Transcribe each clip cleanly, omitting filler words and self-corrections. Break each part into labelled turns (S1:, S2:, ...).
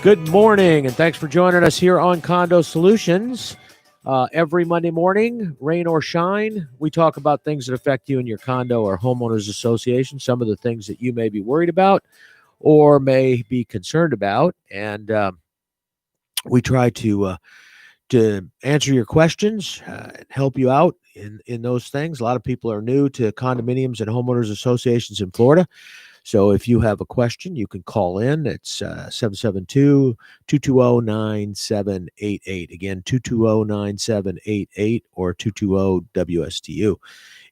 S1: Good morning, and thanks for joining us here on Condo Solutions. Every Monday morning, rain or shine, we talk about things that affect you in your condo or homeowners association, some of the things that you may be worried about or may be concerned about. And we try to answer your questions, help you out in those things. A lot of people are new to condominiums and homeowners associations in Florida. So if you have a question, you can call in. It's 772-220-9788. Again, 220-9788 or 220-WSTU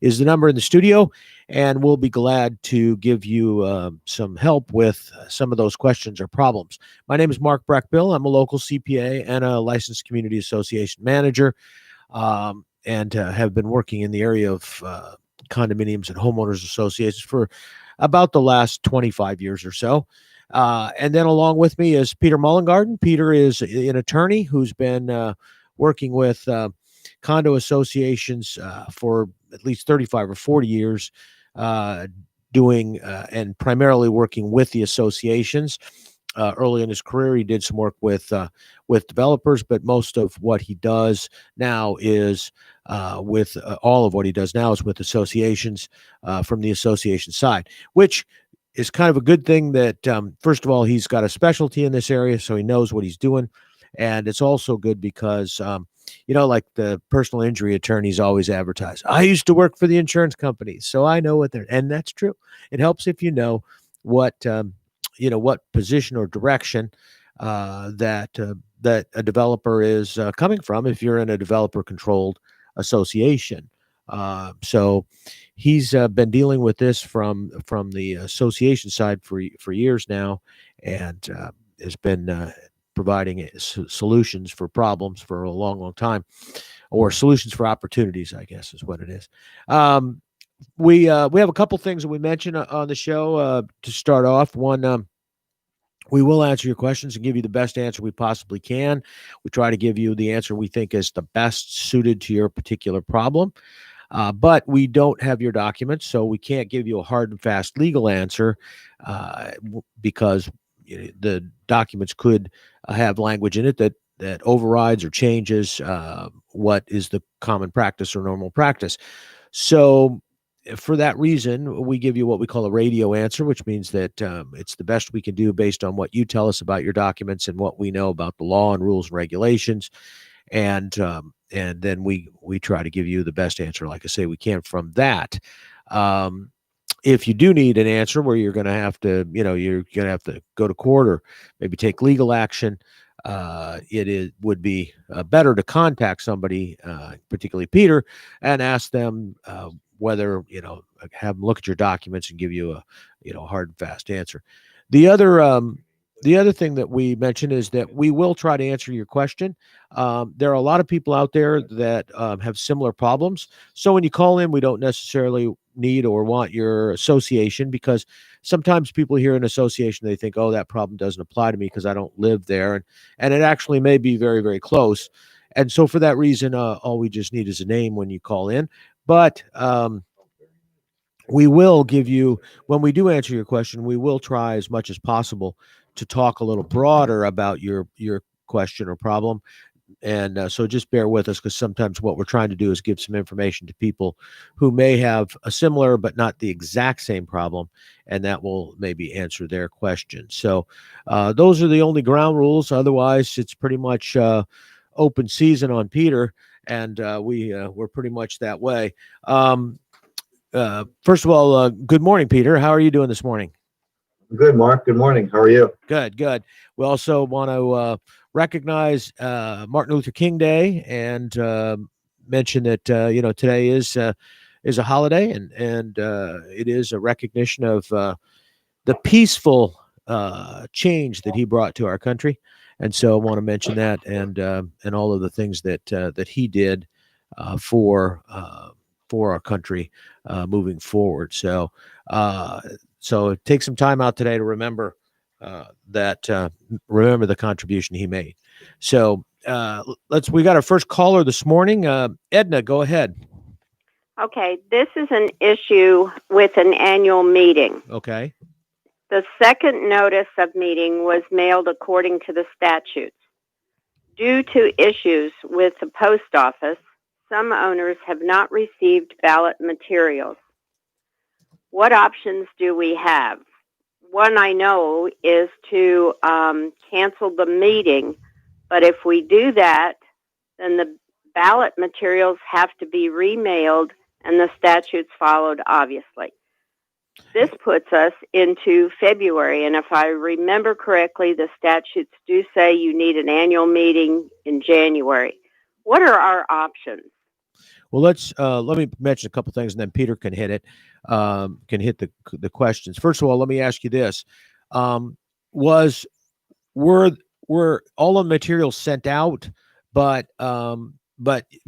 S1: is the number in the studio. And we'll be glad to give you some help with some of those questions or problems. My name is Mark Breckbill. I'm a local CPA and a licensed community association manager, and have been working in the area of condominiums and homeowners associations for about the last 25 years or so. And then along with me is Peter Mullengarden. Peter is an attorney who's been working with condo associations for at least 35 or 40 years, doing and primarily working with the associations. Early in his career, he did some work with developers, but most of what he does now is with all of what he does now is with associations from the association side, which is kind of a good thing that, first of all, he's got a specialty in this area, so he knows what he's doing. And it's also good because, like the personal injury attorneys always advertise, I used to work for the insurance companies, so I know what they're, and that's true. It helps if you know what position or direction that a developer is coming from if you're in a developer-controlled association. So he's been dealing with this from the association side for years now, and has been providing solutions for problems for a long time, or solutions for opportunities, I guess is what it is. We have a couple things that we mentioned on the show to start off. One, we will answer your questions and give you the best answer we possibly can. We try to give you the answer we think is the best suited to your particular problem. But we don't have your documents, so we can't give you a hard and fast legal answer because the documents could have language in it that overrides or changes what is the common practice or normal practice. So for that reason, we give you what we call a radio answer, which means that it's the best we can do based on what you tell us about your documents and what we know about the law and rules and regulations. And then we try to give you the best answer, like I say, we can from that. If you do need an answer where you're going to have to, go to court or maybe take legal action, would be better to contact somebody, particularly Peter, and ask them whether, have them look at your documents and give you a, hard and fast answer. The other thing that we mentioned is that we will try to answer your question. There are a lot of people out there that have similar problems. So when you call in, we don't necessarily need or want your association, because sometimes people hear an association, they think, oh, that problem doesn't apply to me because I don't live there. And it actually may be very, very close. And so for that reason, all we just need is a name when you call in. But we will give you, when we do answer your question, we will try as much as possible to talk a little broader about your question or problem. And so just bear with us, because sometimes what we're trying to do is give some information to people who may have a similar but not the exact same problem, and that will maybe answer their question. So those are the only ground rules. Otherwise, it's pretty much open season on Peter, and we're pretty much that way. First of all, good morning, Peter. How are you doing this morning?
S2: Good, Mark. Good morning. How are you?
S1: Good. We also want to recognize Martin Luther King Day and mention that today is a holiday, and it is a recognition of the peaceful change that he brought to our country. And so I want to mention that and all of the things that he did for our country moving forward. So take some time out today to remember remember the contribution he made. So we got our first caller this morning. Edna, go ahead.
S3: Okay, this is an issue with an annual meeting.
S1: Okay.
S3: The second notice of meeting was mailed according to the statutes. Due to issues with the post office, some owners have not received ballot materials. What options do we have? One I know is to cancel the meeting, but if we do that, then the ballot materials have to be remailed and the statutes followed, obviously. This puts us into February, and if I remember correctly, the statutes do say you need an annual meeting in January. What are our options?
S1: Well, let me mention a couple things, and then Peter can hit it. Can hit the questions. First of all, let me ask you this: were all the materials sent out, but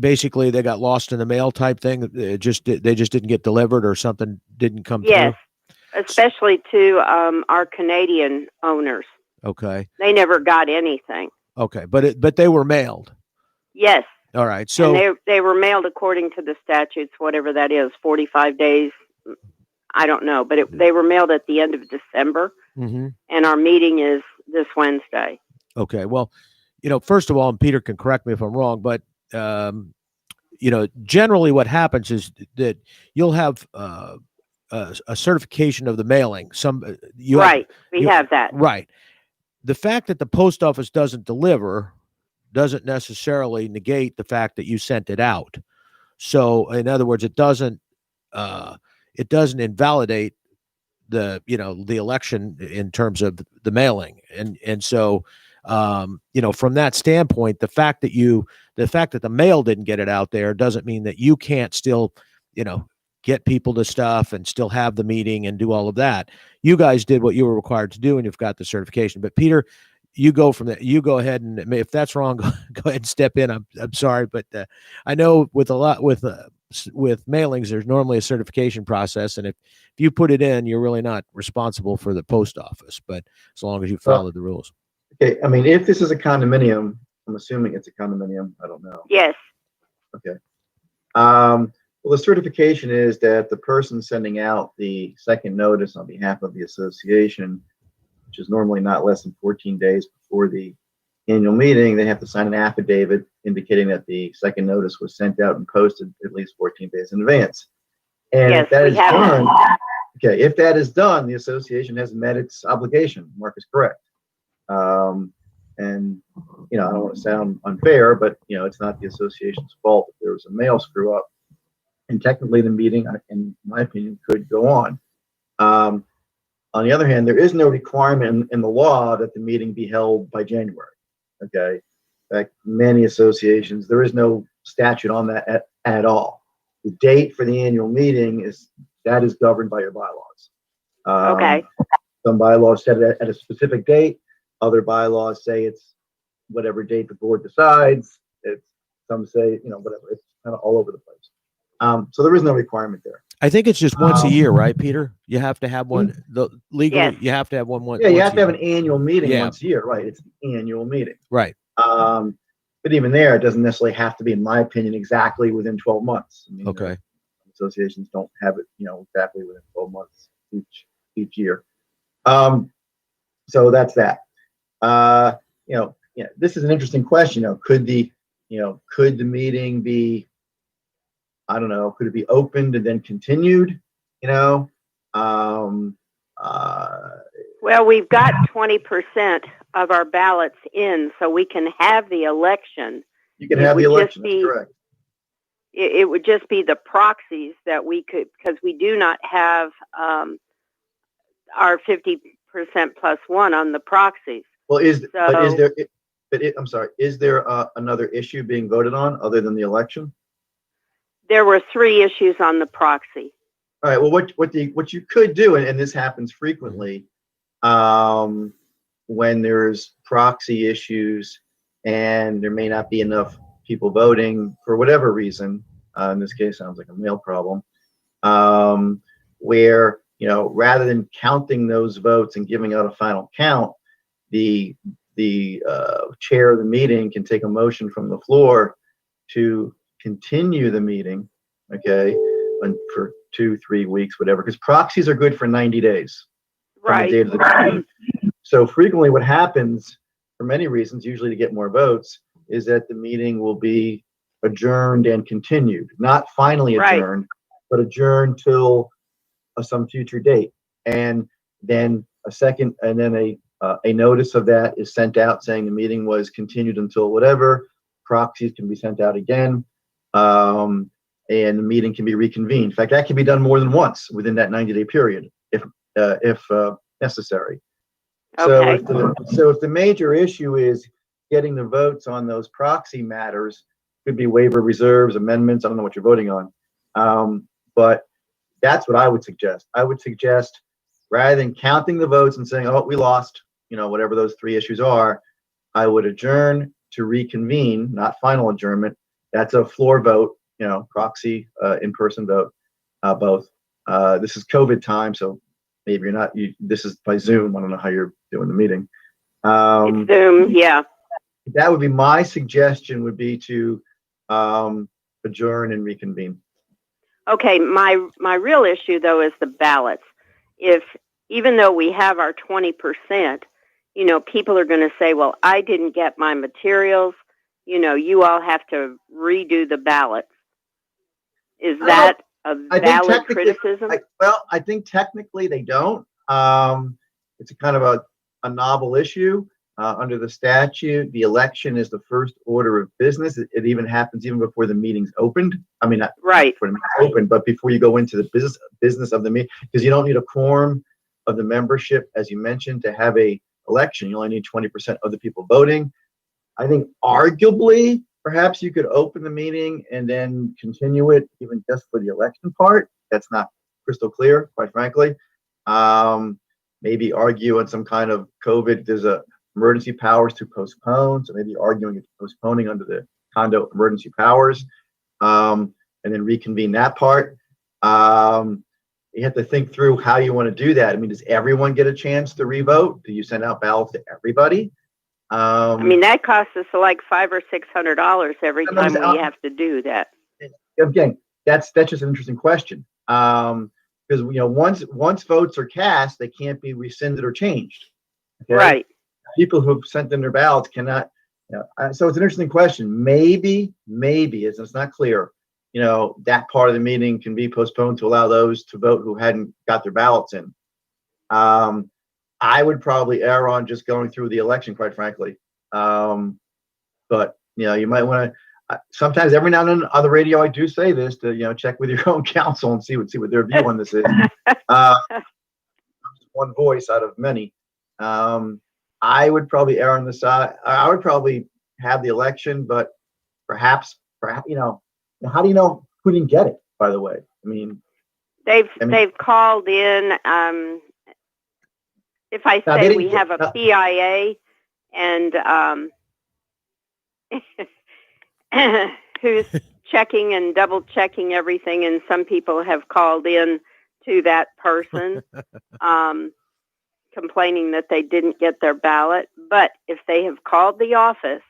S1: basically they got lost in the mail type thing? They just didn't get delivered, or something didn't come
S3: Yes,
S1: through?
S3: especially to our Canadian owners.
S1: Okay.
S3: They never got anything.
S1: Okay, but they were mailed.
S3: Yes.
S1: All right. So
S3: and they were mailed according to the statutes, whatever that is, 45 days. I don't know, but they were mailed at the end of December, and our meeting is this Wednesday.
S1: Okay. Well, first of all, and Peter can correct me if I'm wrong, but generally what happens is that you'll have a certification of the mailing. We have that. Right. The fact that the post office doesn't deliver doesn't necessarily negate the fact that you sent it out. So, in other words, it doesn't invalidate the election in terms of the mailing, and so from that standpoint, the fact that the mail didn't get it out there doesn't mean that you can't still get people to stuff and still have the meeting and do all of that. You guys did what you were required to do, and you've got the certification. But Peter, you go from that. You go ahead, and if that's wrong, go ahead and step in. I'm sorry, but I know with mailings, there's normally a certification process, and if you put it in, you're really not responsible for the post office. But as long as you follow the rules.
S2: Okay, I mean, if this is a condominium, I'm assuming it's a condominium. I don't know.
S3: Yes.
S2: Okay. Well, the certification is that the person sending out the second notice on behalf of the association, which is normally not less than 14 days before the annual meeting, they have to sign an affidavit indicating that the second notice was sent out and posted at least 14 days in advance. And
S3: yes,
S2: if that is done, if that is done, the association has met its obligation. Mark is correct. And I don't want to sound unfair, but it's not the association's fault if there was a mail screw up. And technically, the meeting, in my opinion, could go on. On the other hand, there is no requirement in the law that the meeting be held by January. Okay, in fact, many associations, there is no statute on that at all. The date for the annual meeting is governed by your bylaws.
S3: Okay.
S2: Some bylaws set it at a specific date. Other bylaws say it's whatever date the board decides. Some say whatever. It's kind of all over the place. So there is no requirement there.
S1: I think it's just once a year, right, Peter? You have to have one. Legally, you have to have one.
S2: Yeah, you have to have an annual meeting once a year, right? It's the annual meeting,
S1: right?
S2: But even there, it doesn't necessarily have to be, in my opinion, exactly within 12 months. I mean,
S1: okay.
S2: Associations don't have it, exactly within 12 months each year. So that's that. This is an interesting question. Could the meeting be, I don't know, could it be opened and then continued?
S3: Well, we've got 20% of our ballots in, so we can have the election.
S2: You can have the election, that's correct.
S3: It would just be the proxies that we could, because we do not have our 50% plus one on the proxies.
S2: Well, I'm sorry, is there another issue being voted on other than the election?
S3: There were 3 issues on the proxy.
S2: All right. Well, what you could do, and this happens frequently, when there's proxy issues and there may not be enough people voting for whatever reason. In this case, sounds like a mail problem. Where rather than counting those votes and giving out a final count, the chair of the meeting can take a motion from the floor to continue the meeting, okay, for 2-3 weeks, whatever, because proxies are good for 90 days. from the
S3: Right.
S2: date of the meeting. So frequently what happens, for many reasons, usually to get more votes, is that the meeting will be adjourned and continued, not finally
S3: Right.
S2: adjourned, but adjourned till some future date. And then a notice of that is sent out saying the meeting was continued until whatever. Proxies can be sent out again, and the meeting can be reconvened. In fact, that can be done more than once within that 90-day period, if necessary. So
S3: Okay.
S2: if the major issue is getting the votes on those proxy matters, could be waiver reserves, amendments. I don't know what you're voting on, but that's what I would suggest. I would suggest, rather than counting the votes and saying, "Oh, we lost," whatever those three issues are, I would adjourn to reconvene, not final adjournment. That's a floor vote, proxy, in-person vote, both. This is COVID time, so maybe you're not. This is by Zoom. I don't know how you're doing the meeting.
S3: It's Zoom. Yeah.
S2: That would be my suggestion. Would be to adjourn and reconvene.
S3: Okay. My real issue though is the ballots. If even though we have our 20%, people are going to say, "Well, I didn't get my materials. You all have to redo the ballots." Is that a valid criticism?
S2: I think technically they don't. It's a kind of a novel issue. Under the statute, the election is the first order of business. It even happens even before the meeting's opened. I mean, not
S3: Right.
S2: before the meeting's opened, but before you go into the business of the meeting, because you don't need a quorum of the membership, as you mentioned, to have a election. You only need 20% of the people voting. I think arguably, perhaps you could open the meeting and then continue it even just for the election part. That's not crystal clear, quite frankly. Maybe argue on some kind of COVID. There's a emergency powers to postpone, so maybe arguing it postponing under the condo emergency powers, and then reconvene that part. You have to think through how you want to do that. I mean, does everyone get a chance to revote? Do you send out ballots to everybody?
S3: I mean, that costs us like $500 or $600 every time we have to do that.
S2: Again, that's just an interesting question. Because once votes are cast, they can't be rescinded or changed. Okay?
S3: Right.
S2: People who've sent in their ballots cannot. So it's an interesting question. Maybe it's not clear. That part of the meeting can be postponed to allow those to vote who hadn't got their ballots in. I would probably err on just going through the election, quite frankly. But you might want to. Sometimes, every now and then, on the radio, I do say this to check with your own counsel and see what their view on this is. One voice out of many. I would probably err on the side. I would probably have the election, but perhaps, how do you know who didn't get it? By the way, I mean,
S3: they've called in. If I say we have a PIA and who's checking and double checking everything, and some people have called in to that person complaining that they didn't get their ballot. But if they have called the office,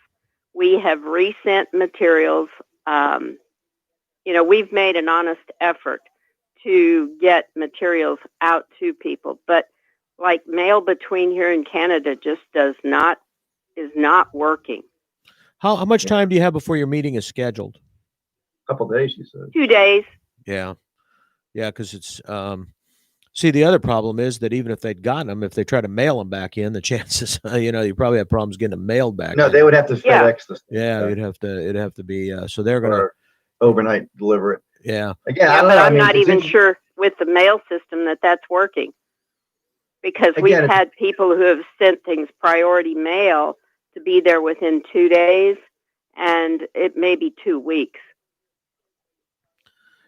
S3: we have resent materials. We've made an honest effort to get materials out to people, but like mail between here and Canada just is not working.
S1: How much time do you have before your meeting is scheduled?
S2: A couple of days, you said.
S3: 2 days.
S1: Yeah, because it's see, the other problem is that even if they'd gotten them, if they try to mail them back in, the chances you probably have problems getting them mailed back.
S2: No, they would have to FedEx this.
S1: Yeah, it'd have to be so they're gonna
S2: overnight deliver it.
S1: Yeah.
S2: Again,
S3: but I'm not even sure with the mail system that's working, because we've had people who have sent things priority mail to be there within 2 days, and it may be 2 weeks.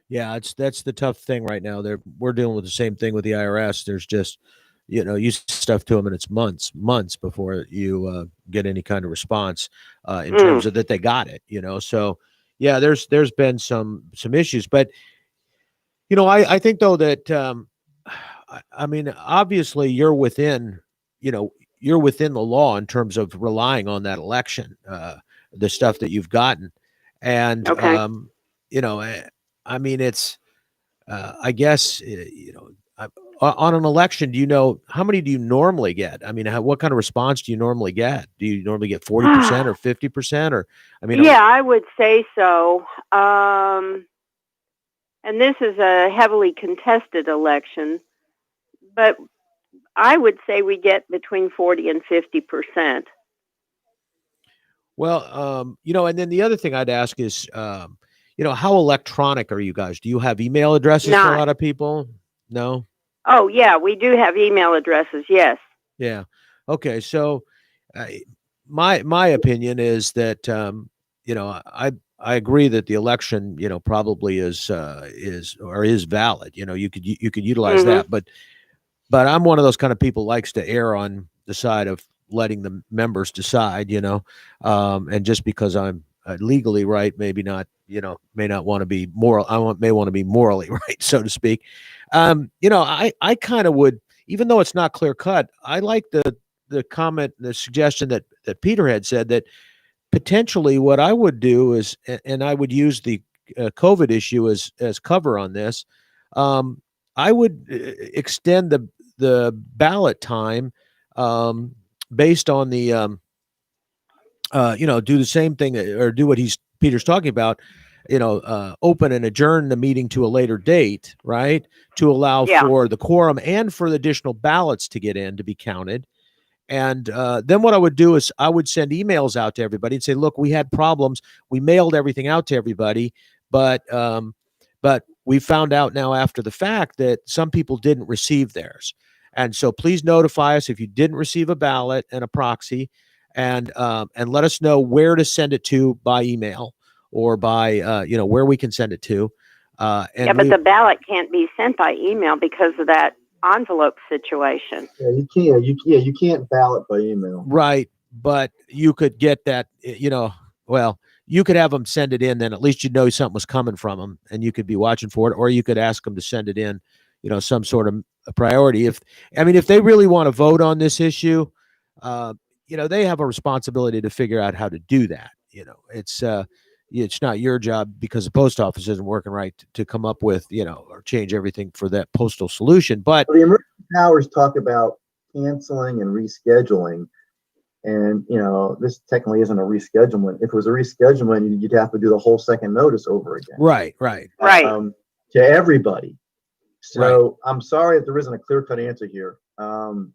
S1: Yeah, that's the tough thing right now. We're dealing with the same thing with the IRS. There's just, you send stuff to them and it's months before you get any kind of response in terms of that they got it. So yeah, there's been some issues, but I think though that I mean, obviously you're within the law in terms of relying on that election, the stuff that you've gotten, and I mean, it's, I guess, on an election, do you know how many do you normally get? I mean, what kind of response do you normally get? Do you normally get 40% or 50%, or I mean,
S3: Yeah, I would say so. And this is a heavily contested election, but I would say we get between 40 and 50%.
S1: well, and then the other thing I'd ask is, how electronic are you guys? Do you have email addresses for a
S3: Not.
S1: lot of people? No?
S3: Oh, yeah, we do have email addresses. Yes.
S1: Yeah. Okay. So, uh, my opinion is that, I agree that the election, probably is valid. You could utilize
S3: Mhm.
S1: that, but I'm one of those kind of people likes to err on the side of letting the members decide, and just because I'm legally right, maybe not, may not want to be moral. May want to be morally right, so to speak. I kind of would, even though it's not clear cut, I like the comment, the suggestion that Peter had said that potentially what I would do is, and I would use the COVID issue as cover on this. I would extend the ballot time, based on the do the same thing, or do what Peter's talking about. Open and adjourn the meeting to a later date, right? To allow
S3: Yeah.
S1: for the quorum and for the additional ballots to get in to be counted. And then what I would do is I would send emails out to everybody and say, look, we had problems. We mailed everything out to everybody, but we found out now after the fact that some people didn't receive theirs. And so please notify us if you didn't receive a ballot and a proxy, and let us know where to send it to by email, or by where we can send it to.
S3: Yeah, but the ballot can't be sent by email because of that envelope situation.
S2: Yeah, you can't. You can't ballot by email.
S1: Right, but you could get that. Well, you could have them send it in. Then at least you'd know something was coming from them, and you could be watching for it. Or you could ask them to send it in. Some sort of a priority. If they really want to vote on this issue, they have a responsibility to figure out how to do that. It's not your job, because the post office isn't working right, to come up with, or change everything for that postal solution. But
S2: the emergency powers talk about canceling and rescheduling, and this technically isn't a rescheduling. If it was a rescheduling, you'd have to do the whole second notice over again.
S1: Right.
S2: To everybody. So right. I'm sorry if there isn't a clear-cut answer here.
S3: Well,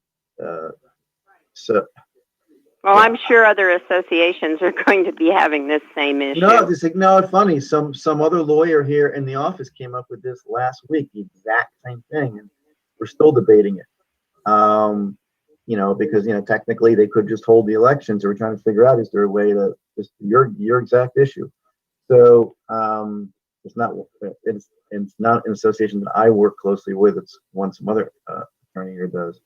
S3: I'm sure other associations are going to be having this same issue.
S2: No, it's funny. Some other lawyer here in the office came up with this last week, the exact same thing, and we're still debating it. Because technically they could just hold the elections. We're trying to figure out, is there a way to just your exact issue. So it's not an association that I work closely with. It's one some other attorney here does.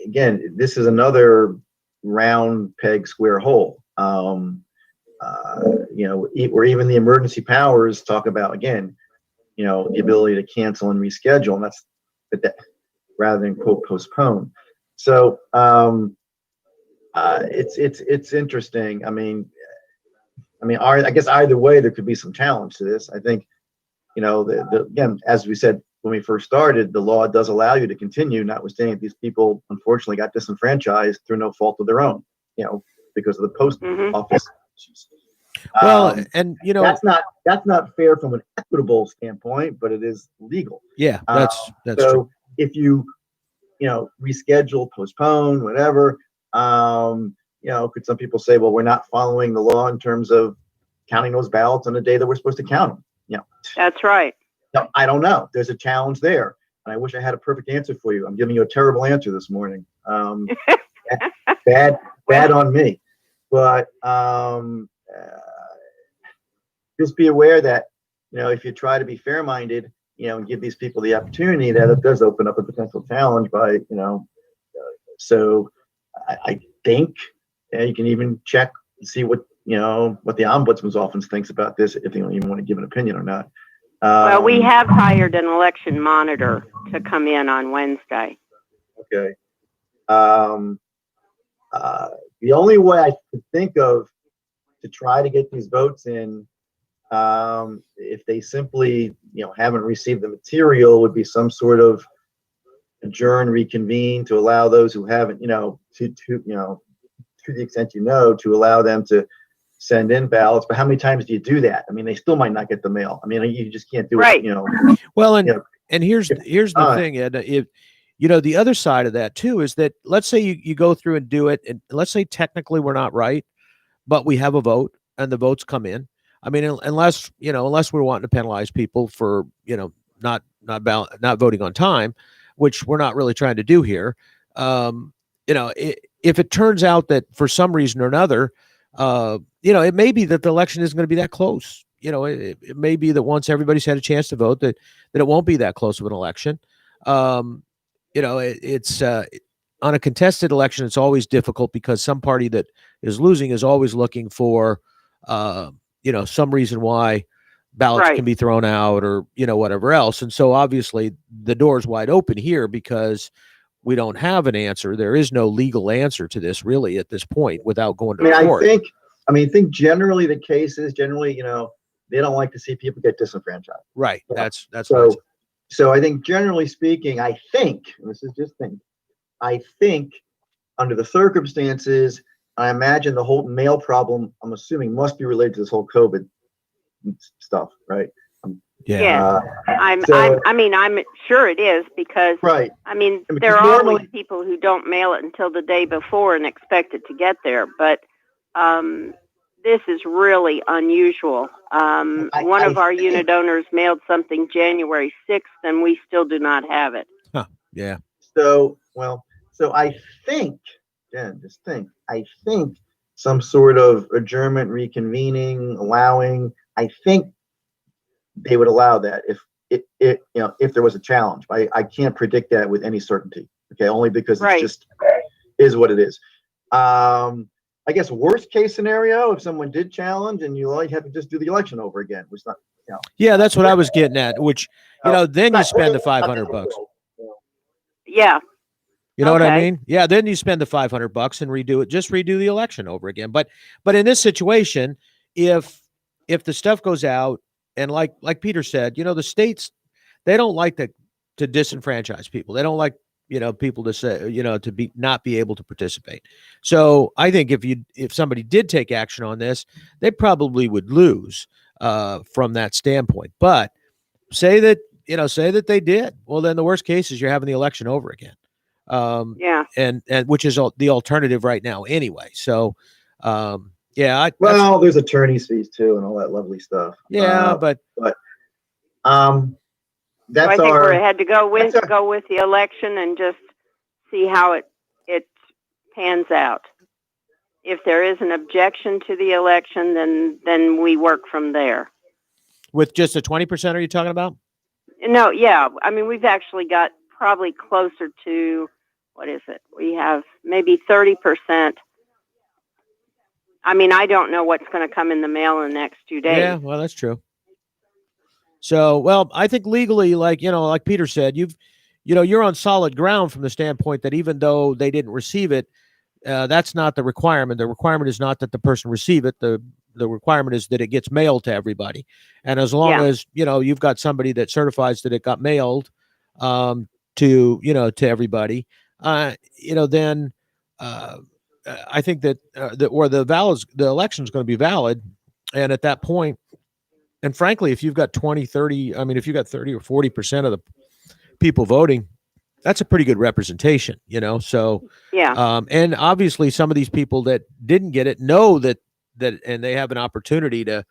S2: Again, this is another round peg square hole. Where even the emergency powers talk about, again, the ability to cancel and reschedule, and that's rather than quote postpone. So it's interesting. I guess either way there could be some challenge to this. I think, again, as we said when we first started, the law does allow you to continue, notwithstanding that these people unfortunately got disenfranchised through no fault of their own, because of the post office issues.
S1: Well, and
S2: that's not fair from an equitable standpoint, but it is legal.
S1: Yeah, that's
S2: so
S1: true.
S2: If you reschedule, postpone, whatever, could some people say, well, we're not following the law in terms of counting those ballots on the day that we're supposed to count them?
S3: That's right.
S2: No, I don't know. There's a challenge there, and I wish I had a perfect answer for you. I'm giving you a terrible answer this morning. Bad on me. But just be aware that if you try to be fair-minded, and give these people the opportunity, that it does open up a potential challenge by So I think you can even check and see what the Ombudsman's office thinks about this, if they don't even want to give an opinion or not.
S3: Well, we have hired an election monitor to come in on Wednesday.
S2: Okay. The only way I could think of to try to get these votes in If they simply, haven't received the material, would be some sort of adjourn, reconvene to allow those who haven't, to the extent to allow them to send in ballots. But how many times do you do that? I mean, they still might not get the mail. I mean, you just can't do
S3: Right.
S2: it.
S1: Well, and
S2: you know,
S1: and here's the thing, Ed. If the other side of that too is that let's say you go through and do it, and let's say technically we're not right, but we have a vote and the votes come in. I mean, unless we're wanting to penalize people for not voting on time, which we're not really trying to do here. If it turns out that for some reason or another, it may be that the election isn't going to be that close. It may be that once everybody's had a chance to vote, that it won't be that close of an election. It's on a contested election, it's always difficult because some party that is losing is always looking for, some reason why ballots can be thrown out or, whatever else. And so obviously the door is wide open here because we don't have an answer. There is no legal answer to this really at this point without going to court.
S2: I think generally the case is they don't like to see people get disenfranchised.
S1: Right. That's
S2: so I think generally speaking, and this is just I think under the circumstances, I imagine the whole mail problem, I'm assuming, must be related to this whole COVID stuff, right?
S3: Yeah. I'm sure it is because,
S2: right.
S3: I mean, there are always people who don't mail it until the day before and expect it to get there. But this is really unusual. One of our unit owners mailed something January 6th, and we still do not have it.
S1: Huh. Yeah.
S2: So I think, I think some sort of adjournment, reconvening, allowing, I think they would allow that if there was a challenge. I can't predict that with any certainty. Okay. Only because it's just is what it is. I guess worst case scenario, if someone did challenge and you have to just do the election over again, which not,
S1: Yeah, that's what I was getting at, which, then you spend the $500.
S3: Yeah.
S1: You know what I mean? Yeah. Then you spend the $500 and redo the election over again. But in this situation, if the stuff goes out and like Peter said, the states, they don't like to disenfranchise people. They don't like, people to say, not be able to participate. So I think if somebody did take action on this, they probably would lose from that standpoint. But say that they did, well, then the worst case is you're having the election over again. And which is the alternative right now anyway. So,
S2: there's attorney's fees too and all that lovely stuff.
S1: Yeah, but
S3: that's I think we had to go with the election and just see how it pans out. If there is an objection to the election, then we work from there.
S1: With just a 20%, are you talking about?
S3: No, yeah. I mean, we've actually got probably closer to, what is it? We have maybe 30%. I mean, I don't know what's going to come in the mail in the next 2 days.
S1: Yeah, well, that's true. So, I think legally, like Peter said, you're on solid ground from the standpoint that even though they didn't receive it, that's not the requirement. The requirement is not that the person receive it. The requirement is that it gets mailed to everybody. And as long as, you've got somebody that certifies that it got mailed to everybody, then I think that the election is going to be valid. And at that point, and frankly, if you've got 20, 30, if you've got 30 or 40% of the people voting, that's a pretty good representation, So, and obviously some of these people that didn't get it know that, and they have an opportunity to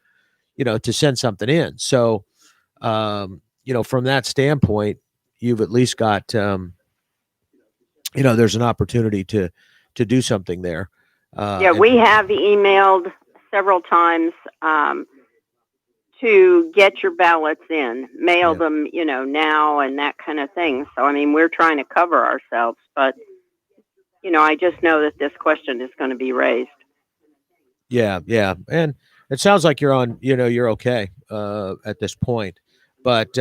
S1: send something in. So, from that standpoint, you've at least got, there's an opportunity to do something there.
S3: We have emailed several times, to get your ballots in, mail them, now and that kind of thing. So, we're trying to cover ourselves, but, I just know that this question is going to be raised.
S1: Yeah. Yeah. And it sounds like you're okay, at this point, but,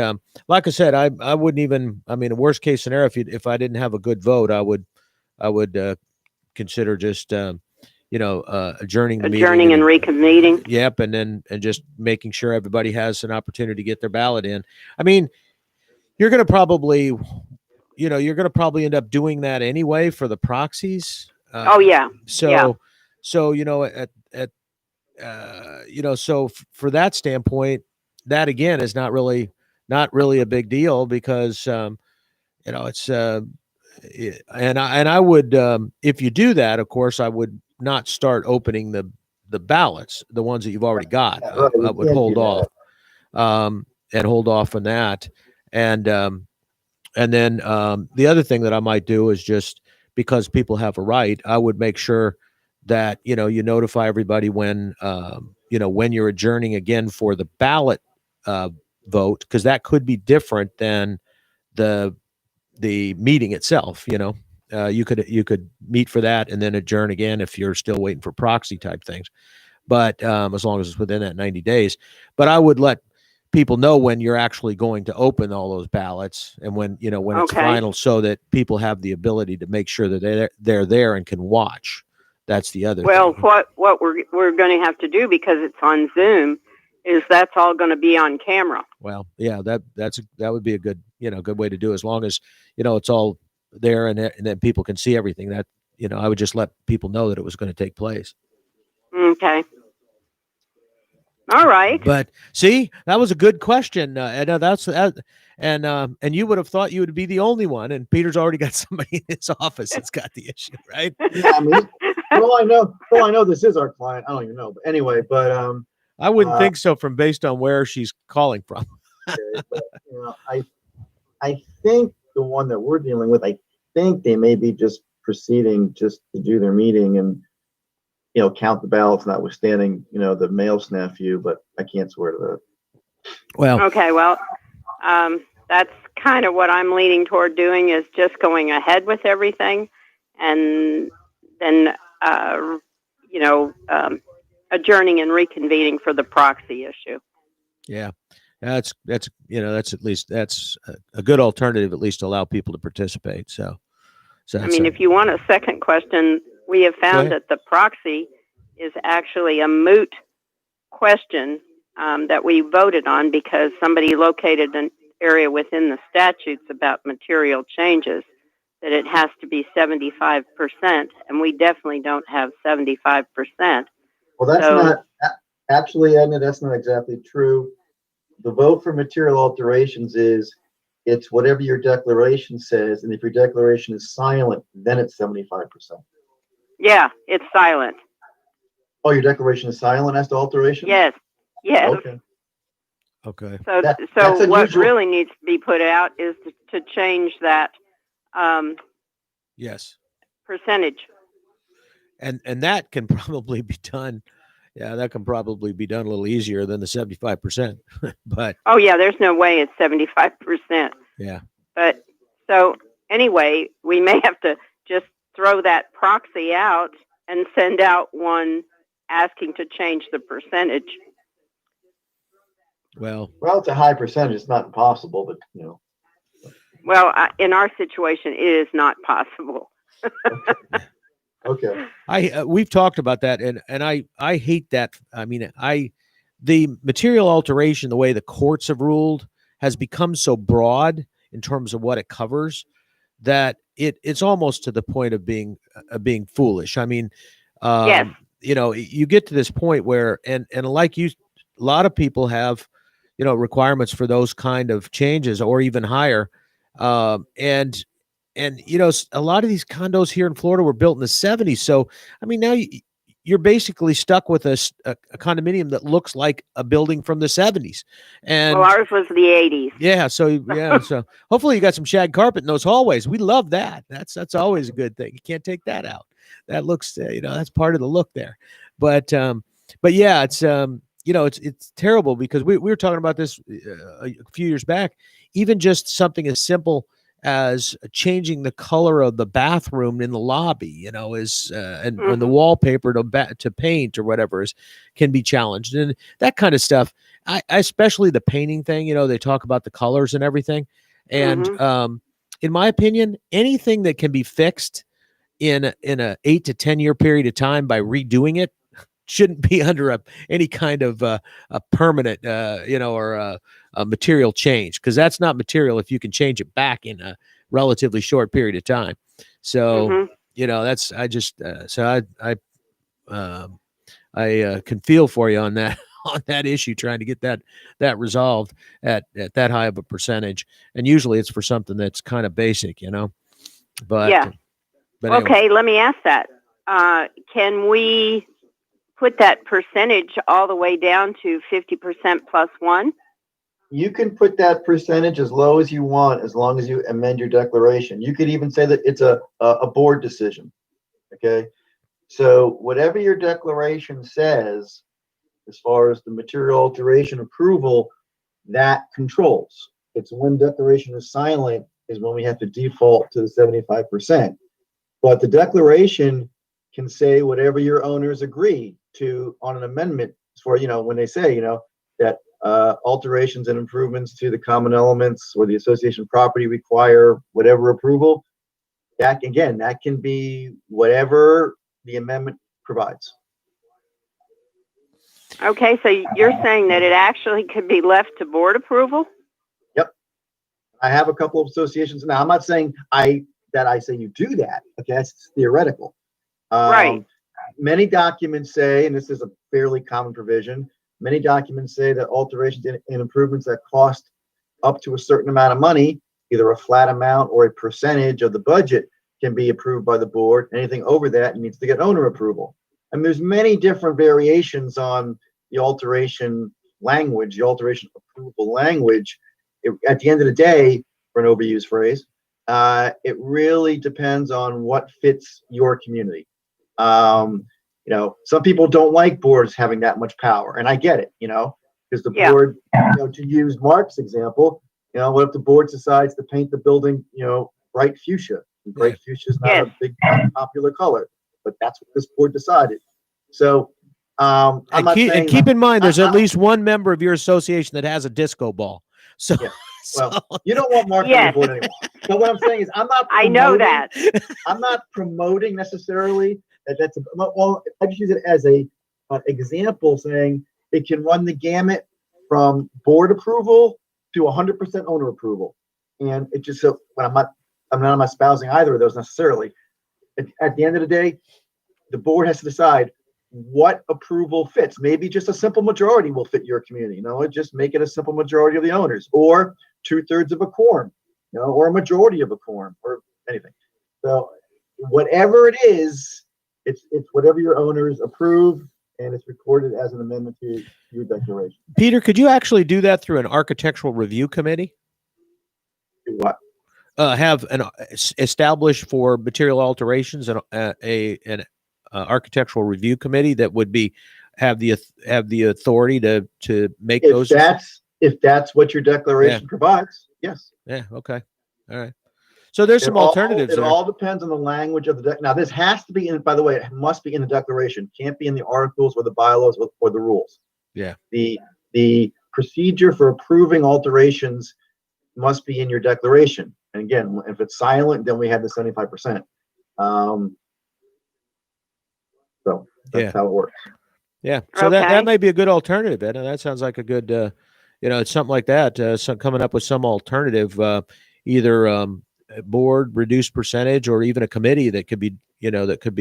S1: like I said, I wouldn't even, a worst case scenario, if I didn't have a good vote, I would consider just, adjourning the
S3: Adjourning
S1: meeting
S3: and reconvening.
S1: Yep, and just making sure everybody has an opportunity to get their ballot in. I mean, you're going to probably, end up doing that anyway for the proxies.
S3: Oh, yeah. Yeah.
S1: So for that standpoint, that again is not really a big deal because it's and I would if you do that, of course, I would not start opening the ballots, the ones that you've already got.
S2: Yeah, right,
S1: I
S2: we
S1: would
S2: can't
S1: hold
S2: do
S1: off, and hold off on that, and then the other thing that I might do is just because people have a right, I would make sure that you notify everybody when when you're adjourning again for the ballot vote, because that could be different than the meeting itself. You could meet for that and then adjourn again if you're still waiting for proxy type things. But as long as it's within that 90 days. But I would let people know when you're actually going to open all those ballots and when when it's
S3: Okay.
S1: final, so that people have the ability to make sure that they're there and can watch. That's the other
S3: Well,
S1: thing.
S3: what we're going to have to do, because it's on Zoom, is that's all going to be on camera.
S1: Well, yeah, that would be a good good way to do it, as long as it's all there and then people can see everything. That I would just let people know that it was going to take place.
S3: Okay. All right.
S1: But see, that was a good question. And and you would have thought you would be the only one, and Peter's already got somebody in his office that's got the issue, right?
S2: Yeah, I mean, well, I know this is our client. I don't even know, but anyway, but
S1: I wouldn't think so, from based on where she's calling from.
S2: okay, but, I think the one that we're dealing with, I think they may be just proceeding just to do their meeting and count the ballots, notwithstanding the mail snafu, but I can't swear to that.
S1: Well,
S3: okay. Well, that's kind of what I'm leaning toward doing, is just going ahead with everything, and then adjourning and reconvening for the proxy issue.
S1: yeah, that's at least that's a good alternative, at least to allow people to participate. So
S3: I mean, if you want a second question, we have found
S1: ahead.
S3: that the proxy is actually a moot question that we voted on, because somebody located an area within the statutes about material changes, that it has to be 75%, and we definitely don't have 75%.
S2: Well, that's not actually, Edna, that's not exactly true. The vote for material alterations it's whatever your declaration says, and if your declaration is silent, then it's 75%.
S3: Yeah, it's silent.
S2: Oh, your declaration is silent as to alterations?
S3: Yes.
S1: Okay.
S3: So
S2: that's
S3: what
S2: unusual.
S3: really needs to be put out is to change that
S1: Yes.
S3: percentage.
S1: And that can probably be done. Yeah, that can probably be done a little easier than the 75%. But
S3: oh yeah, there's no way it's 75%.
S1: yeah.
S3: But so anyway, we may have to just throw that proxy out and send out one asking to change the percentage.
S2: Well, it's a high percentage. It's not impossible, but
S3: Well, in our situation, it is not possible.
S2: Okay.
S1: We've talked about that, and I hate that. I mean, the material alteration, the way the courts have ruled, has become so broad in terms of what it covers that it's almost to the point of being foolish. I mean,
S3: Yes.
S1: You get to this point where, and like you, a lot of people have, requirements for those kind of changes or even higher, and a lot of these condos here in Florida were built in the 70s. So I mean, now you're basically stuck with a condominium that looks like a building from the 70s. And
S3: well, ours was the 80s.
S1: Yeah, so hopefully you got some shag carpet in those hallways. We love that. That's always a good thing. You can't take that out. That looks, that's part of the look there. But yeah, it's it's terrible, because we were talking about this a few years back. Even just something as simple as changing the color of the bathroom in the lobby, is and the wallpaper to paint or whatever can be challenged, and that kind of stuff. I especially the painting thing. They talk about the colors and everything, and in my opinion, anything that can be fixed in a 8 to 10 year period of time by redoing it shouldn't be under any kind of a permanent, or a material change, because that's not material if you can change it back in a relatively short period of time. So, that's I can feel for you on that on that issue, trying to get that resolved at that high of a percentage. And usually it's for something that's kind of basic, But
S3: Yeah.
S1: but anyway.
S3: Okay, let me ask that. Can we put that percentage all the way down to 50% plus one?
S2: You can put that percentage as low as you want, as long as you amend your declaration. You could even say that it's a board decision. Okay. So whatever your declaration says, as far as the material alteration approval, that controls. It's when declaration is silent is when we have to default to the 75%. But the declaration can say whatever your owners agree to on an amendment for, when they say, that alterations and improvements to the common elements or the association property require whatever approval. That can be whatever the amendment provides.
S3: Okay, so you're saying that it actually could be left to board approval?
S2: Yep. I have a couple of associations. Now, I'm not saying I say you do that. Okay, that's theoretical.
S3: Right.
S2: Many documents say, and this is a fairly common provision, many documents say that alterations and improvements that cost up to a certain amount of money, either a flat amount or a percentage of the budget, can be approved by the board. Anything over that needs to get owner approval. And there's many different variations on the alteration language, the alteration approval language. At the end of the day, for an overused phrase, it really depends on what fits your community. Some people don't like boards having that much power, and I get it, because the board, to use Mark's example, what if the board decides to paint the building, bright fuchsia? And bright fuchsia is not a big popular color, but that's what this board decided. So,
S1: keep in mind, there's at least one member of your association that has a disco ball. So,
S2: well, you don't want Mark on your board anymore. But what I'm saying is,
S3: I know that.
S2: I'm not promoting necessarily that's. Well, I just use it as an example, saying it can run the gamut from board approval to 100% owner approval, and it just so when I'm not espousing either of those necessarily. At the end of the day, the board has to decide what approval fits. Maybe just a simple majority will fit your community. Just make it a simple majority of the owners, or 2/3 of a quorum, or a majority of a quorum, or anything. So whatever it is, it's whatever your owners approve, and it's recorded as an amendment to your declaration.
S1: Peter, could you actually do that through an architectural review committee?
S2: Do what?
S1: Have an established for material alterations and an architectural review committee that would have the authority to make those.
S2: If that's what your declaration provides, yes.
S1: Yeah. Okay. All right. So there's some alternatives.
S2: It all depends on the language of the deck. Now, this has to be by the way, it must be in the declaration. Can't be in the articles or the bylaws or the rules.
S1: Yeah.
S2: The procedure for approving alterations must be in your declaration. And again, if it's silent, then we have the 75%. So that's how it works.
S1: Yeah. So that may be a good alternative, Ed. That sounds like a good, it's something like that. Coming up with some alternative, either board reduced percentage or even a committee that could be, could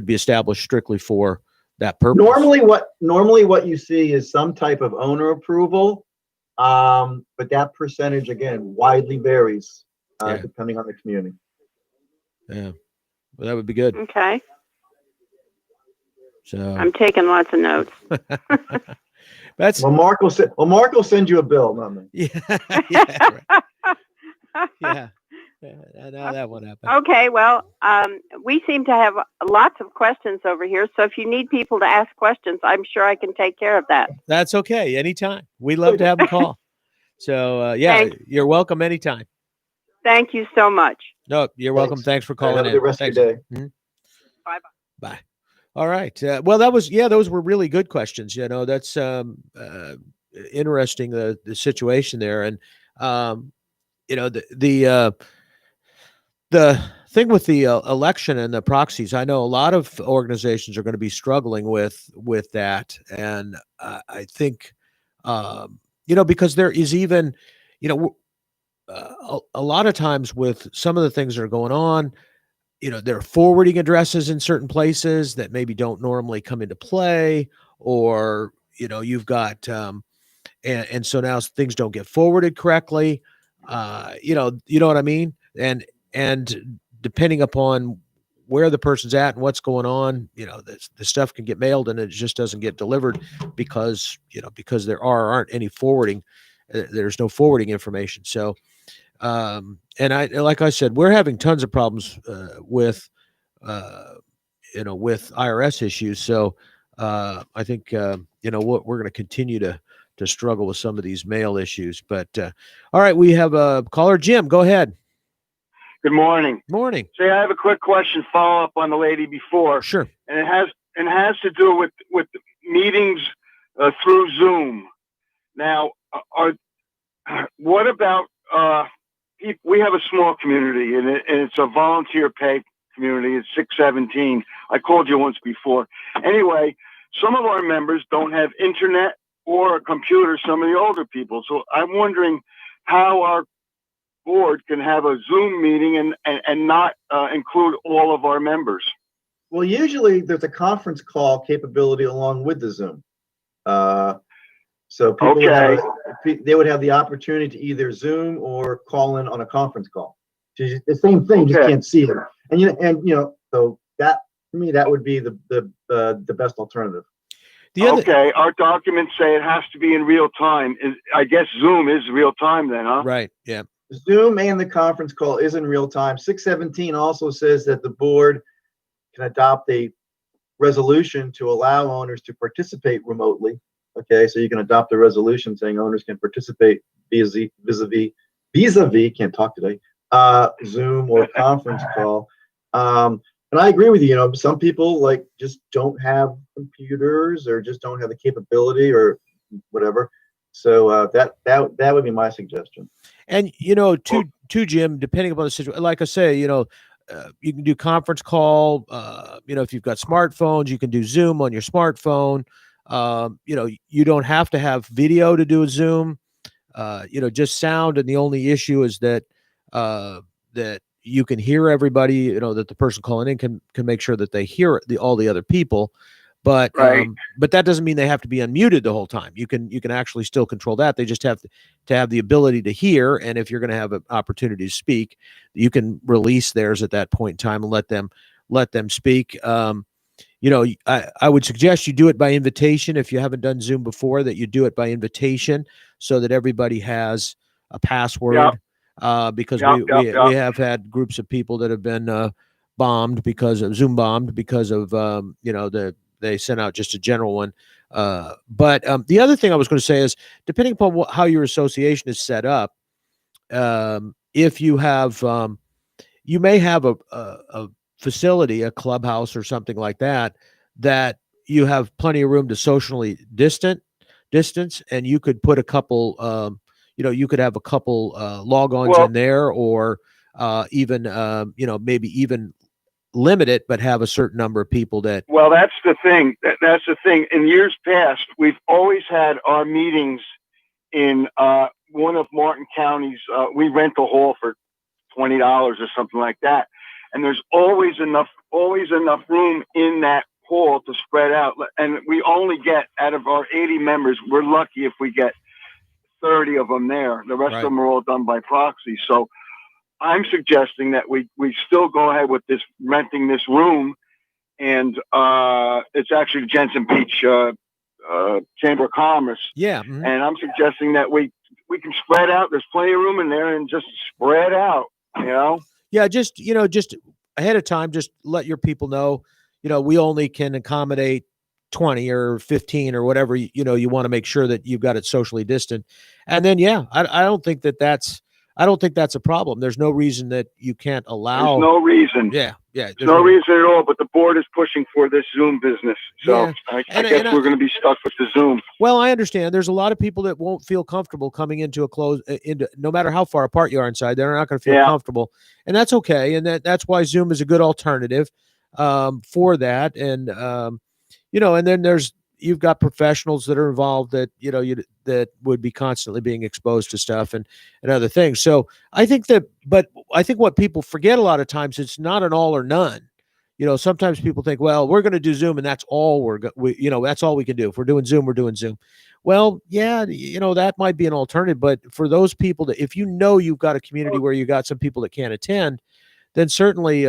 S1: be established strictly for that purpose.
S2: Normally what you see is some type of owner approval, but that percentage again widely varies depending on the community.
S1: Yeah, well, that would be good.
S3: Okay.
S1: So
S3: I'm taking lots of notes.
S2: Mark will send you a bill, not me.
S1: Yeah. Right. Yeah. I know that won't happen.
S3: Okay, well, we seem to have lots of questions over here. So if you need people to ask questions, I'm sure I can take care of that.
S1: That's okay. Anytime. We love to have them call. So, you're welcome anytime.
S3: Thank you so much.
S1: No, you're welcome. Thanks for calling in.
S2: Have a good rest of your day.
S1: Mm-hmm.
S3: Bye-bye.
S1: Bye. All right. Well, those were really good questions. That's interesting, the situation there. And, the thing with the election and the proxies, I know a lot of organizations are going to be struggling with that, and I think, because there is even, you know, a lot of times with some of the things that are going on, there are forwarding addresses in certain places that maybe don't normally come into play, or you've got, and so now things don't get forwarded correctly. You know what I mean, and depending upon where the person's at and what's going on, the stuff can get mailed and it just doesn't get delivered because there aren't any forwarding. There's no forwarding information. So, and like I said, we're having tons of problems uh, with IRS issues. So, I think what we're going to continue to struggle with some of these mail issues. But all right, we have a caller, Jim. Go ahead.
S4: Good morning.
S1: Morning.
S4: Say, I have a quick question, follow up on the lady before.
S1: Sure.
S4: And it has to do with meetings through Zoom. Now, what about we have a small community, and it's a volunteer pay community. It's 617. I called you once before. Anyway, some of our members don't have internet or a computer, some of the older people. So I'm wondering how our board can have a Zoom meeting and not include all of our members.
S2: Well, usually there's a conference call capability along with the Zoom. So people they would have the opportunity to either Zoom or call in on a conference call. The same thing, just can't see it. And so that, to me, that would be the best alternative.
S4: Our documents say it has to be in real time. I guess Zoom is real time then, huh?
S1: Right. Yeah.
S2: Zoom and the conference call is in real time. 617 also says that the board can adopt a resolution to allow owners to participate remotely. Okay, so you can adopt a resolution saying owners can participate vis-a-vis, can't talk today, Zoom or conference call. And I agree with you. Some people just don't have computers or just don't have the capability or whatever. So that would be my suggestion.
S1: And to Jim, depending upon the situation, like I say, you can do conference call. If you've got smartphones, you can do Zoom on your smartphone. You don't have to have video to do a Zoom. Just sound, and the only issue is that you can hear everybody. That the person calling in can make sure that they hear all the other people. But
S4: right.
S1: But that doesn't mean they have to be unmuted the whole time. You can actually still control that. They just have to have the ability to hear. And if you're going to have an opportunity to speak, you can release theirs at that point in time and let them speak. I would suggest you do it by invitation. If you haven't done Zoom before, that you do it by invitation so that everybody has a password. Because we have had groups of people that have been bombed because of Zoom bombed because of they sent out just a general one. But the other thing I was going to say is, depending upon how your association is set up, if you have, you may have a facility, a clubhouse or something like that you have plenty of room to socially distance, and you could put a couple, you could have a couple log-ons in there, or even, maybe even limit it, but have a certain number of people that.
S4: Well, that's the thing. That's the thing. In years past, we've always had our meetings in one of Martin County's. We rent a hall for $20 or something like that, and there's always enough room in that hall to spread out. And we only get, out of our 80 members, we're lucky if we get 30 of them there. The rest of them are all done by proxy. So I'm suggesting that we still go ahead with this, renting this room, and it's actually Jensen Beach Chamber of Commerce.
S1: Yeah. Mm-hmm.
S4: And I'm suggesting that we can spread out. There's plenty of room in there, and just spread out,
S1: Yeah, just ahead of time, just let your people know, we only can accommodate 20 or 15 or whatever, you want to make sure that you've got it socially distant. And then, I don't think that's I don't think that's a problem. There's no reason that you can't allow.
S4: There's no reason.
S1: Yeah.
S4: There's no reason at all, but the board is pushing for this Zoom business. So
S1: Yeah.
S4: I guess we're going to be stuck with the Zoom.
S1: Well, I understand. There's a lot of people that won't feel comfortable coming into no matter how far apart you are inside, they're not going to feel comfortable. And that's okay. And that's why Zoom is a good alternative for that. And, and then you've got professionals that are involved that, that would be constantly being exposed to stuff and other things. So I think but I think what people forget a lot of times, it's not an all or none. Sometimes people think, well, we're going to do Zoom and that's all that's all we can do. If we're doing Zoom, we're doing Zoom. Well, yeah, that might be an alternative, but for those people if you've got a community where you got some people that can't attend, then certainly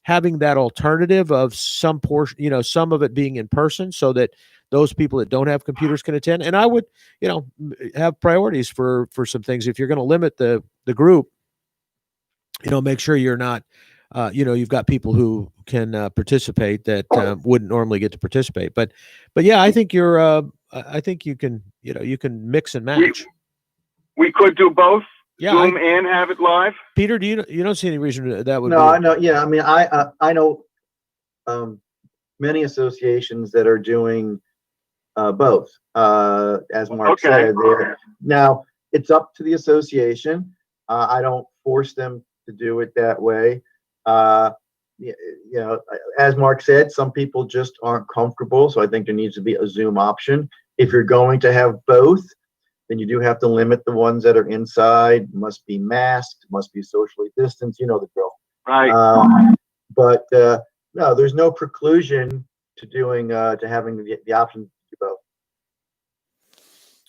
S1: having that alternative of some portion, some of it being in person so that those people that don't have computers can attend. And I would, have priorities for some things. If you're going to limit the group, make sure you're not, you've got people who can participate that wouldn't normally get to participate. But yeah, I think I think you can, you can mix and match.
S4: We could do both.
S1: Yeah,
S4: Zoom and have it live.
S1: Peter, you don't see any reason that would?
S2: No, I know. Yeah, I mean, I know many associations that are doing both. As Mark said, now it's up to the association. I don't force them to do it that way. As Mark said, some people just aren't comfortable, so I think there needs to be a Zoom option. If you're going to have both, then you do have to limit the ones that are inside, must be masked, must be socially distanced, you know the drill.
S4: Right.
S2: But no, there's no preclusion to doing to having the option to do both.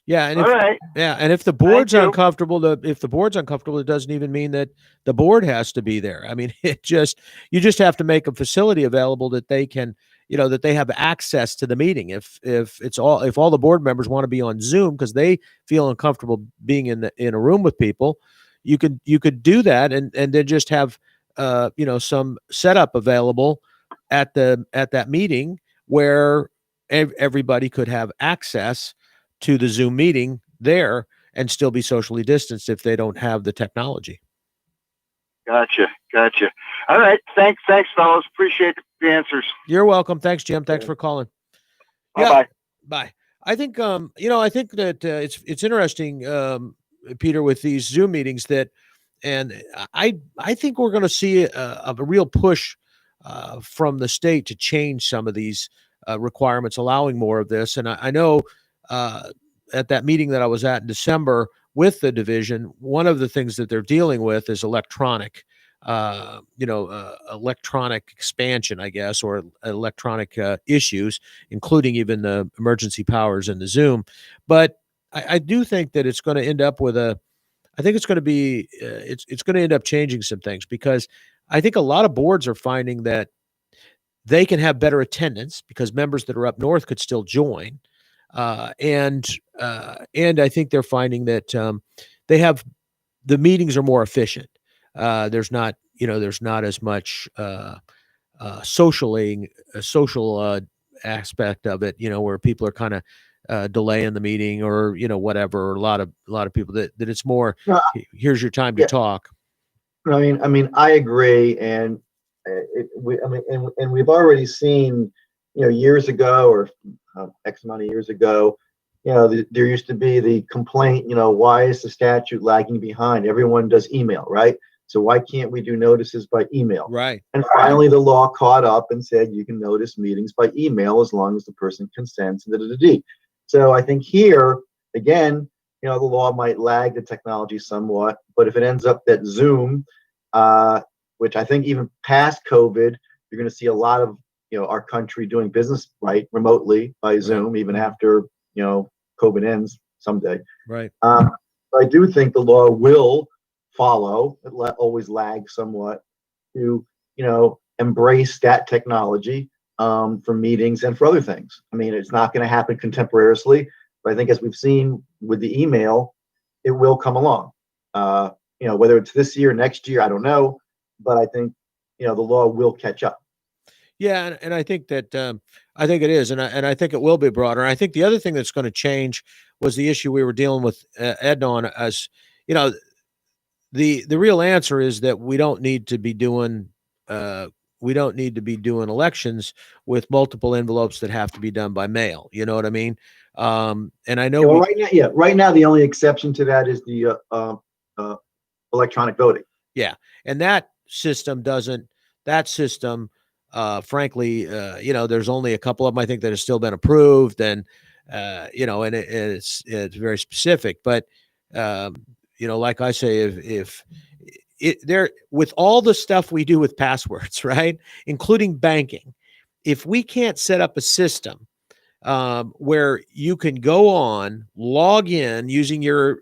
S1: Yeah, and if the board's uncomfortable, it doesn't even mean that the board has to be there. I mean, you just have to make a facility available that they can, that they have access to the meeting. If all the board members want to be on Zoom because they feel uncomfortable being in a room with people, you could do that and then just have some setup available at that meeting where everybody could have access to the Zoom meeting there and still be socially distanced if they don't have the technology.
S4: Gotcha. All right. Thanks, fellas. Appreciate the answers.
S1: You're welcome. Thanks, Jim. Thanks for calling.
S4: Bye.
S1: Bye. I think, I think that it's interesting, Peter, with these Zoom meetings and I think we're going to see a real push from the state to change some of these requirements, allowing more of this. And I know at that meeting that I was at in December with the division, one of the things that they're dealing with is electronic expansion, I guess, or electronic issues, including even the emergency powers in the Zoom. But I do think that it's going to end up with I think it's going to be, it's going to end up changing some things, because I think a lot of boards are finding that they can have better attendance because members that are up north could still join. And I think they're finding that the meetings are more efficient. There's not as much social aspect of it, where people are kind of delaying the meeting or whatever. Or a lot of people that it's more. Here's your time to talk.
S2: I mean, I agree, and we've already seen, years ago or X amount of years ago, there used to be the complaint, why is the statute lagging behind? Everyone does email, right? So why can't we do notices by email?
S1: Right.
S2: And finally, the law caught up and said you can notice meetings by email as long as the person consents. So I think here, again, the law might lag the technology somewhat, but if it ends up that Zoom, which I think even past COVID, you're going to see a lot of our country doing business remotely by Zoom, even after COVID ends someday.
S1: Right.
S2: I do think the law will follow. It always lags somewhat to embrace that technology for meetings and for other things. I mean, it's not going to happen contemporaneously, but I think as we've seen with the email, it will come along. Whether it's this year, next year, I don't know, but I think the law will catch up.
S1: Yeah, and I think that I think it is, and I think it will be broader. I think the other thing that's going to change was the issue we were dealing with Edna on, as the real answer is that we don't need to be doing elections with multiple envelopes that have to be done by mail. You know what I mean? And I know
S2: Well, right now, the only exception to that is the electronic voting.
S1: Yeah, and that system doesn't. That system, frankly, there's only a couple of them I think that have still been approved, and and it's very specific. But like I say, if it there with all the stuff we do with passwords, right, including banking, if we can't set up a system where you can go on, log in using your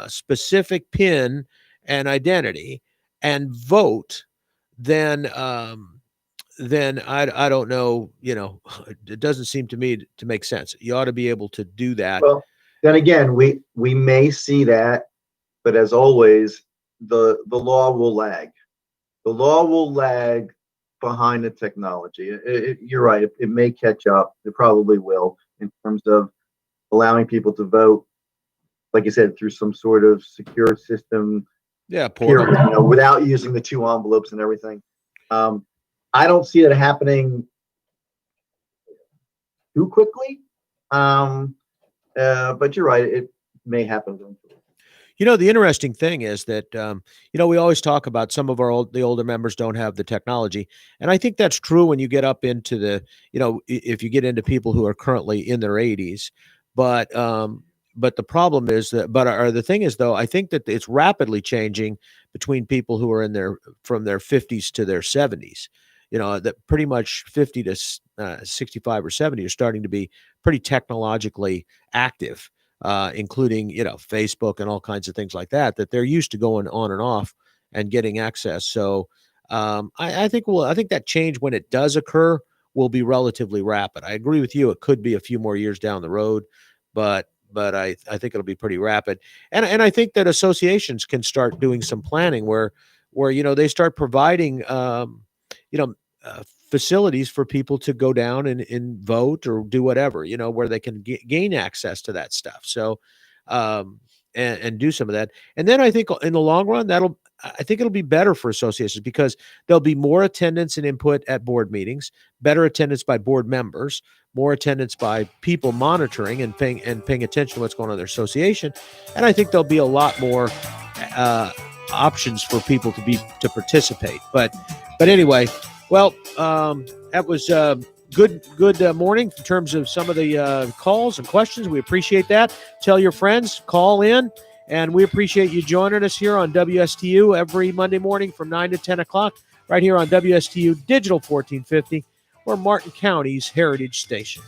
S1: specific PIN and identity, and vote, then I don't know. It doesn't seem to me to make sense. You ought to be able to do that.
S2: Well, then again, we may see that, but as always, the law will lag. The law will lag behind the technology. You're right. It may catch up. It probably will, in terms of allowing people to vote, like you said, through some sort of secure system.
S1: Yeah, portal.
S2: Period, without using the 2 envelopes and everything. I don't see it happening too quickly. But you're right. It may happen eventually.
S1: The interesting thing is that, we always talk about some of the older members don't have the technology. And I think that's true when you get up into if you get into people who are currently in their 80s. But the problem is the thing is, though, I think that it's rapidly changing between people who are from their 50s to their 70s. That pretty much 50 to 65 or 70 are starting to be pretty technologically active. Including, Facebook and all kinds of things like that they're used to going on and off and getting access. So I think that change, when it does occur, will be relatively rapid. I agree with you. It could be a few more years down the road, but I think it'll be pretty rapid. And I think that associations can start doing some planning where they start providing facilities for people to go down and vote or do whatever, where they can gain access to that stuff. So, and do some of that. And then I think in the long run, I think it'll be better for associations because there'll be more attendance and input at board meetings, better attendance by board members, more attendance by people monitoring and paying attention to what's going on in their association. And I think there'll be a lot more options for people to participate. But anyway, well, that was good morning in terms of some of the calls and questions. We appreciate that. Tell your friends, call in, and we appreciate you joining us here on WSTU every Monday morning from 9 to 10 o'clock, right here on WSTU Digital 1450, or Martin County's Heritage Station.